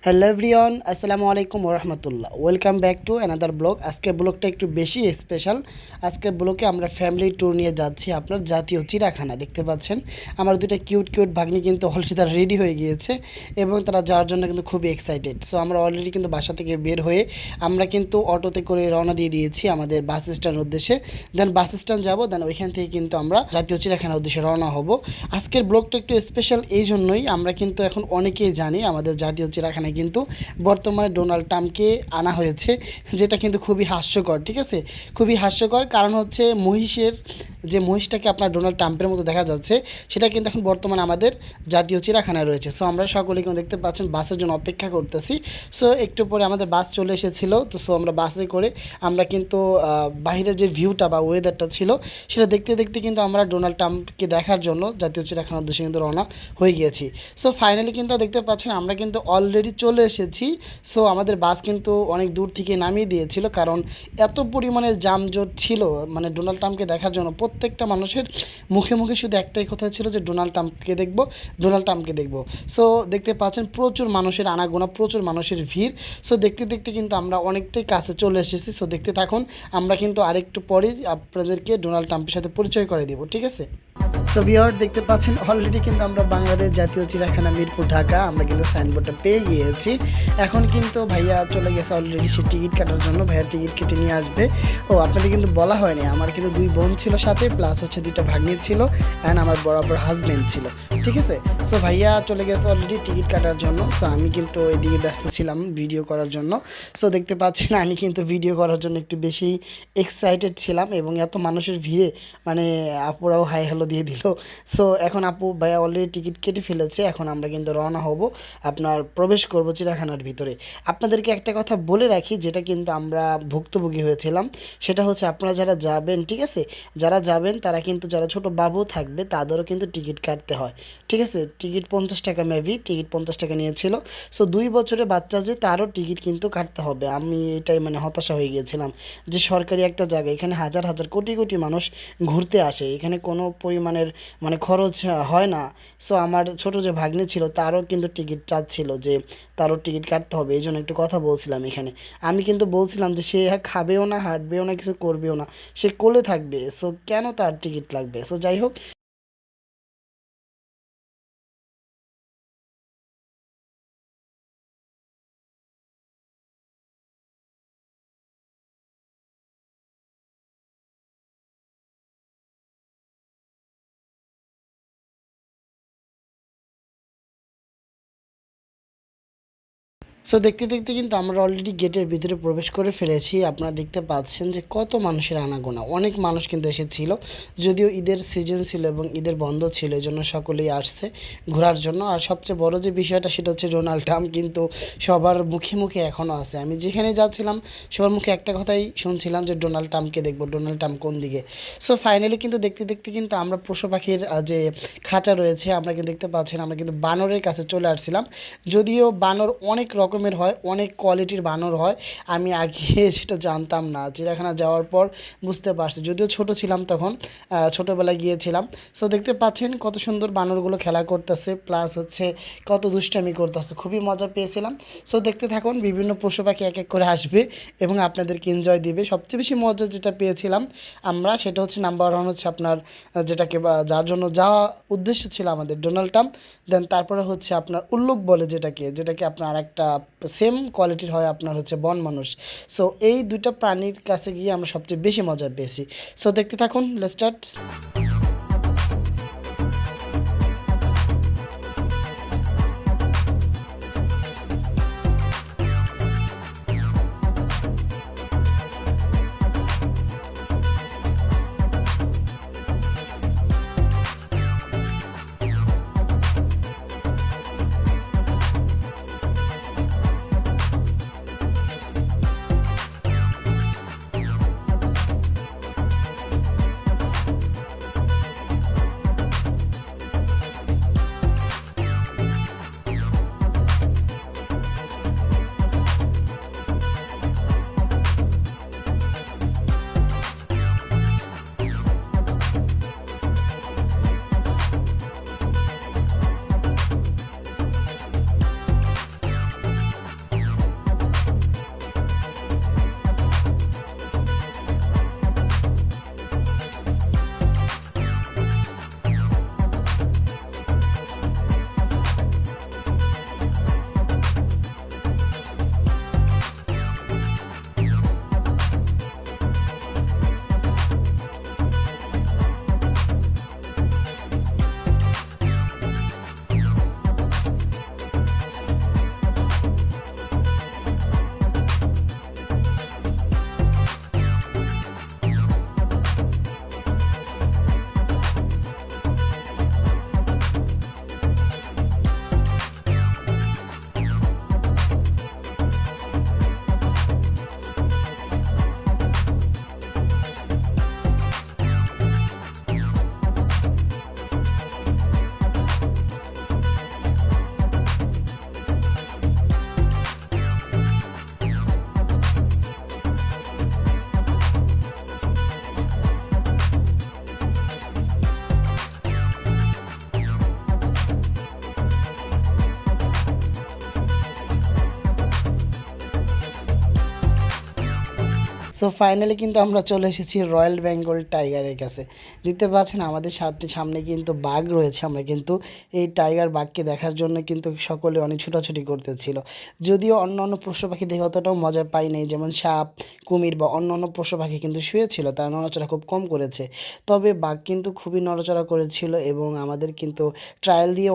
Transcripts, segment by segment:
Hello everyone, আসসালামু আলাইকুম ওরহমতুল্লাহ। Welcome back to another blog. আজকের ব্লগটা একটু বেশি স্পেশাল। আজকের ব্লগে আমরা ফ্যামিলি ট্যুর নিয়ে যাচ্ছি আপনার জাতীয় চিড়িয়াখানা। দেখতে পাচ্ছেন আমার দুটো কিউট কিউট ভাগ্নি কিন্তু অলরেডি তারা রেডি হয়ে গিয়েছে এবং তারা যাওয়ার জন্য কিন্তু খুবই এক্সাইটেড। সো আমরা অলরেডি কিন্তু বাসা থেকে বের হয়ে আমরা কিন্তু অটোতে করে রওনা দিয়ে দিয়েছি আমাদের বাস স্ট্যান্ড উদ্দেশ্যে। দেন বাস স্ট্যান্ড যাবো, দেন ওইখান থেকে কিন্তু আমরা জাতীয় চিড়িয়াখানার উদ্দেশ্যে রওনা হব। আজকের ব্লগটা একটু স্পেশাল এই জন্যই, আমরা কিন্তু এখন অনেকেই জানি আমাদের জাতীয় চিড়িয়াখানায় কিন্তু বর্তমানে ডোনাল্ড ট্রাম্পকে আনা হয়েছে, যেটা কিন্তু খুবই হাস্যকর। ঠিক আছে, খুবই হাস্যকর। কারণ হচ্ছে মহিষের যে মহিষটাকে আপনার ডোনাল্ড ট্রাম্পের মতো দেখা যাচ্ছে, সেটা কিন্তু এখন বর্তমানে আমাদের জাতীয় চিড়িয়াখানায় রয়েছে। সো আমরা সকলে কিন্তু দেখতে পাচ্ছেন বাসের জন্য অপেক্ষা করতেছি। সো একটু পরে আমাদের বাস চলে এসেছিলো। তো সো আমরা বাসে করে আমরা কিন্তু বাইরের যে ভিউটা বা ওয়েদারটা ছিল সেটা দেখতে দেখতে কিন্তু আমরা ডোনাল্ড ট্রাম্পকে দেখার জন্য জাতীয় চিড়িয়াখানার উদ্দেশ্যে কিন্তু রওনা হয়ে গিয়েছি। সো ফাইনালি কিন্তু দেখতে পাচ্ছেন আমরা কিন্তু অলরেডি চলে এসেছি। সো আমাদের বাস কিন্তু অনেক দূর থেকে নামিয়ে দিয়েছিল, কারণ এত পরিমাণে যানজট ছিল। মানে ডোনাল্ড ট্রাম্পকে দেখার জন্য প্রত্যেকটা মানুষের মুখে মুখে শুধু একটাই কথা ছিল যে ডোনাল্ড ট্রাম্পকে দেখব, ডোনাল্ড ট্রাম্পকে দেখব। সো দেখতে পাচ্ছেন প্রচুর মানুষের আনাগোনা, প্রচুর মানুষের ভিড়। সো দেখতে দেখতে কিন্তু আমরা অনেকটাই কাছে চলে এসেছি। সো দেখতে থাকুন, আমরা কিন্তু আরেকটু পরেই আপনাদেরকে ডোনাল্ড ট্রাম্পের সাথে পরিচয় করে দেব। ঠিক আছে। সো ভিউয়ার দেখতে পাচ্ছেন অলরেডি কিন্তু আমরা বাংলাদেশ জাতীয় চিড়িয়াখানা মিরপুর ঢাকা আমরা কিন্তু সাইনবোর্ডটা পেয়ে গিয়েছি। এখন কিন্তু ভাইয়া চলে গেছে অলরেডি সে টিকিট কাটার জন্য। ভাইয়া টিকিট কেটে নিয়ে আসবে। ও আপনাদের কিন্তু বলা হয়নি, আমার কিন্তু দুই বোন ছিল সাথে, প্লাস হচ্ছে দুইটা ভাগ্নি ছিল, অ্যান্ড আমার বরাবর হাজব্যান্ড ছিল। ঠিক আছে। সো ভাইয়া চলে গেছে অলরেডি টিকিট কাটার জন্য। সো আমি কিন্তু এদিকে ব্যস্ত ছিলাম ভিডিও করার জন্য। সো দেখতে পাচ্ছেন আমি কিন্তু ভিডিও করার জন্য একটু বেশি এক্সাইটেড ছিলাম, এবং এত মানুষের ভিড়ে মানে আপুরাও হাই হ্যালো দিয়ে দিল। সো এখন আপু ভাইয়া অলরেডি টিকিট কেটে ফেলেছে। এখন আমরা কিন্তু রওনা হব, আপনার প্রবেশ করব চিড়িয়াখানার ভিতরে। আপনাদেরকে একটা কথা বলে রাখি, যেটা কিন্তু আমরা ভুক্তভোগী হয়েছিলাম, সেটা হচ্ছে আপনারা যারা যাবেন, ঠিক আছে, যারা যাবেন তারা কিন্তু যারা ছোট বাবু থাকবে তাদেরও কিন্তু টিকিট কাটতে হয়। ঠিক আছে, টিকিট 50 টাকা, মেবি টিকিট 50 টাকা নিয়েছিল। সো 2 বছরের বাচ্চা যে তারও টিকিট কিন্তু কাটতে হবে। আমি এটাই মানে হতাশা হয়ে গিয়েছিলাম যে সরকারি একটা জায়গা, এখানে হাজার হাজার কোটি কোটি মানুষ ঘুরতে আসে, এখানে কোনো পরিমাণের মানে খরচ হয় না। সো আমার ছোট যে ভাগ্নে ছিল তারও কিন্তু টিকিট চাচ্ছিল যে তারও টিকিট কাটতে হবে। এই জন্য একটু কথা বলছিলাম এখানে। আমি কিন্তু বলছিলাম যে সে খাবেও না, হাঁটবেও না, কিছু করবেও না, সে কোলে থাকবে। সো কেন তার টিকিট লাগবে? সো যাই হোক, সো দেখতে দেখতে কিন্তু আমরা অলরেডি গেটের ভিতরে প্রবেশ করে ফেলেছি। আপনারা দেখতে পাচ্ছেন যে কত মানুষের আনাগোনা, অনেক মানুষ কিন্তু এসেছিল। যদিও ঈদের সিজন ছিল এবং ঈদের বন্ধ ছিল, এই জন্য সকলেই আসছে ঘোরার জন্য। আর সবচেয়ে বড় যে বিষয়টা সেটা হচ্ছে ডোনাল্ড ট্রাম্প কিন্তু সবার মুখে মুখে এখনও আছে। আমি যেখানে যাচ্ছিলাম সবার মুখে একটা কথাই শুনছিলাম যে ডোনাল্ড ট্রাম্পকে দেখবো, ডোনাল্ড ট্রাম্প কোন দিকে। সো ফাইনালি কিন্তু দেখতে দেখতে কিন্তু আমরা পশু পাখির যে খাঁচা রয়েছে আমরা কিন্তু দেখতে পাচ্ছেন, আমরা কিন্তু বানরের কাছে চলে আসছিলাম। যদিও বানর অনেক রকমের হয়, অনেক কোয়ালিটির বানর হয়, আমি আগে সেটা জানতাম না, চিড়িয়াখানা যাওয়ার পর বুঝতে পারছি। যদিও ছোট ছিলাম তখন, ছোটোবেলায় গিয়েছিলাম। সো দেখতে পাচ্ছেন কত সুন্দর বানরগুলো খেলা করতেছে, প্লাস হচ্ছে কত দুষ্টামি করতেছে, খুবই মজা পেয়েছিলাম। সো দেখতে থাকুন, বিভিন্ন পশু পাখি এক এক করে আসবে এবং আপনাদেরকে এনজয় দিবে। সবচেয়ে বেশি মজা যেটা পেয়েছিলাম আমরা, সেটা হচ্ছে নাম্বার ওয়ান হচ্ছে আপনার যেটাকে যার জন্য যাওয়া উদ্দেশ্য ছিল আমাদের ডোনাল্ড ট্রাম্প। দেন তারপরে হচ্ছে আপনার উল্লুক বলে যেটাকে, যেটাকে আপনার আরেকটা সেম কোয়ালিটির হয় আপনার হচ্ছে বন মানুষ। সো এই দুইটা প্রাণীর কাছে গিয়ে আমরা সবচেয়ে বেশি মজা পেয়েছি। সো দেখতে থাকুন, লেটস স্টার্ট। সো ফাইনালি কিন্তু আমরা চলে এসেছি রয়্যাল বেঙ্গল টাইগারের কাছে। দেখতে পাচ্ছেন আমাদের সামনে কিন্তু বাঘ রয়েছে। আমরা কিন্তু এই টাইগার বাঘকে দেখার জন্য কিন্তু সকলে অনেক ছোটাছুটি করতেছিল। যদিও অন্য অন্য পশু পাখি দেখে অতটাও মজা পাই নাই, যেমন সাপ, কুমির বা অন্য অন্য পশু পাখি কিন্তু শুয়েছিল, তারা নড়াচড়া খুব কম করেছে। তবে বাঘ কিন্তু খুবই নড়াচড়া করেছিল এবং আমাদের কিন্তু ট্রায়াল দিয়ে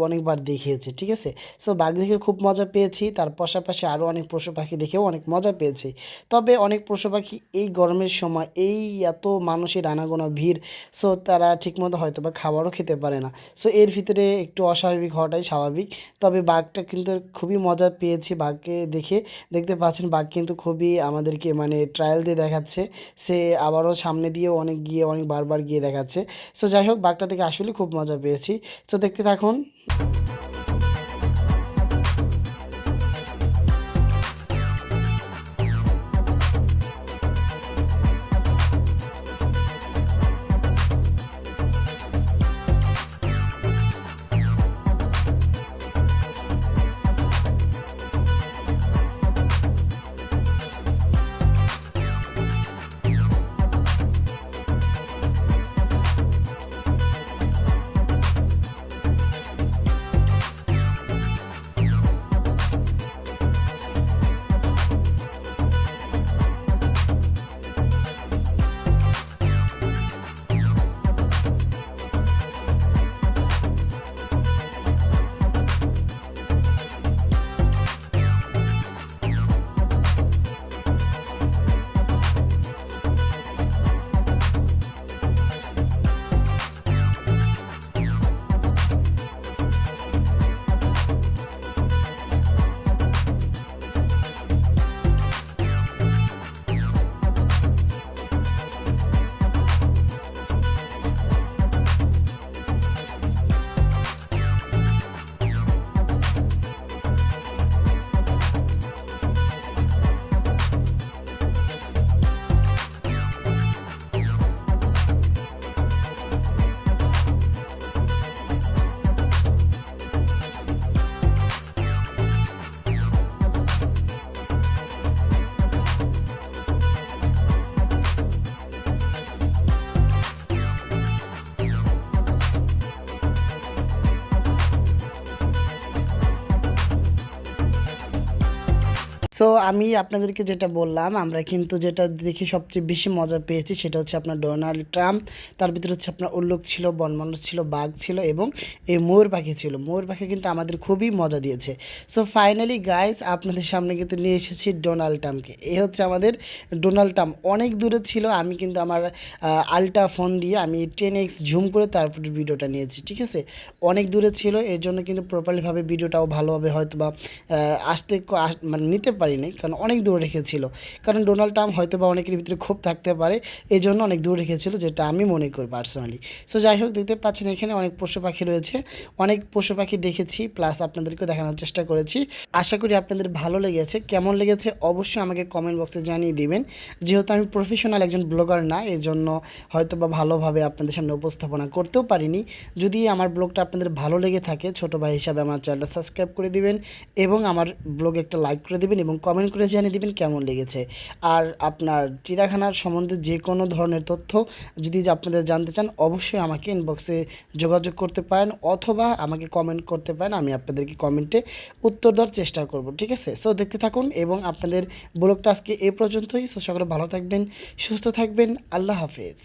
অনেকবার দেখিয়েছে, ঠিক আছে। সো বাঘ দেখে খুব মজা পেয়েছি, তার পাশাপাশি আরও অনেক পশু পাখি দেখেও অনেক মজা পেয়েছি। তবে অনেক পশু পাখি এই গরমের সময় এই এত মানুষের আনাগোনা ভিড়, সো তারা ঠিকমতো হয়তো বা খাবারও খেতে পারে না। সো এর ভিতরে একটু অস্বাভাবিক হওয়াটাই স্বাভাবিক। তবে বাঘটা কিন্তু খুবই মজা পেয়েছি বাঘকে দেখে। দেখতে পাচ্ছেন বাঘ কিন্তু খুবই আমাদেরকে মানে ট্রায়াল দিয়ে দেখাচ্ছে, সে আবারও সামনে দিয়েও অনেক বারবার গিয়ে দেখাচ্ছে। সো যাই হোক, বাঘটা থেকে আসলে খুব মজা পেয়েছি। সো দেখতে থাকুন। সো আমি আপনাদেরকে যেটা বললাম, আমরা কিন্তু যেটা দেখে সবচেয়ে বেশি মজা পেয়েছি সেটা হচ্ছে আপনার ডোনাল্ড ট্রাম্প, তার ভিতরে হচ্ছে আপনার উল্লুক ছিল, বনমানুষ ছিল, বাঘ ছিল এবং এই ময়ূর পাখি ছিল। ময়ূর পাখি কিন্তু আমাদের খুবই মজা দিয়েছে। সো ফাইনালি গাইস, আপনাদের সামনে কিন্তু নিয়ে এসেছি ডোনাল্ড ট্রাম্পকে। এই হচ্ছে আমাদের ডোনাল্ড ট্রাম্প। অনেক দূরে ছিল, আমি কিন্তু আমার আলট্রা ফোন দিয়ে আমি 10x জুম করে তারপর ভিডিওটা নিয়েছি, ঠিক আছে। অনেক দূরে ছিল, এর জন্য কিন্তু প্রপারলিভাবে ভিডিওটাও ভালোভাবে হয়তো বা মানে নিতে পারি নাই, কারণ অনেক দূরে রেখেছিল। কারণ ডোনাল্ড ট্রাম্প হয়তো বা অনেকের ভিতরে ক্ষোভ থাকতে পারে, এই জন্য অনেক দূরে রেখেছিল, যেটা আমি মনে করি পার্সোনালি। সো যাই হোক, দেখতে পাচ্ছেন এখানে অনেক পশু পাখি রয়েছে, অনেক পশু পাখি দেখেছি, প্লাস আপনাদেরকেও দেখানোর চেষ্টা করেছি। আশা করি আপনাদের ভালো লেগেছে। কেমন লেগেছে অবশ্যই আমাকে কমেন্ট বক্সে জানিয়ে দিবেন। যেহেতু আমি প্রফেশনাল একজন ব্লগার না, এই জন্য হয়তো বা ভালোভাবে আপনাদের সামনে উপস্থাপনা করতেও পারিনি। যদি আমার ব্লগটা আপনাদের ভালো লেগে থাকে, ছোটো ভাই হিসাবে আমার চ্যানেলটা সাবস্ক্রাইব করে দিবেন এবং আমার ব্লগে একটা লাইক করে দিবেন এবং কমেন্ট করে জানিয়ে দিবেন কেমন লেগেছে। আর আপনার চিড়িয়াখানার সম্বন্ধে যে কোনো ধরনের তথ্য যদি আপনাদের জানতে চান, অবশ্যই আমাকে ইনবক্সে যোগাযোগ করতে পারেন অথবা আমাকে কমেন্ট করতে পারেন, আমি আপনাদেরকে কমেন্টে উত্তর দেওয়ার চেষ্টা করব, ঠিক আছে। সো দেখতে থাকুন এবং আপনাদের ব্লগটা আজকে এ পর্যন্তই। সো সকলে ভালো থাকবেন, সুস্থ থাকবেন, আল্লাহ হাফেজ।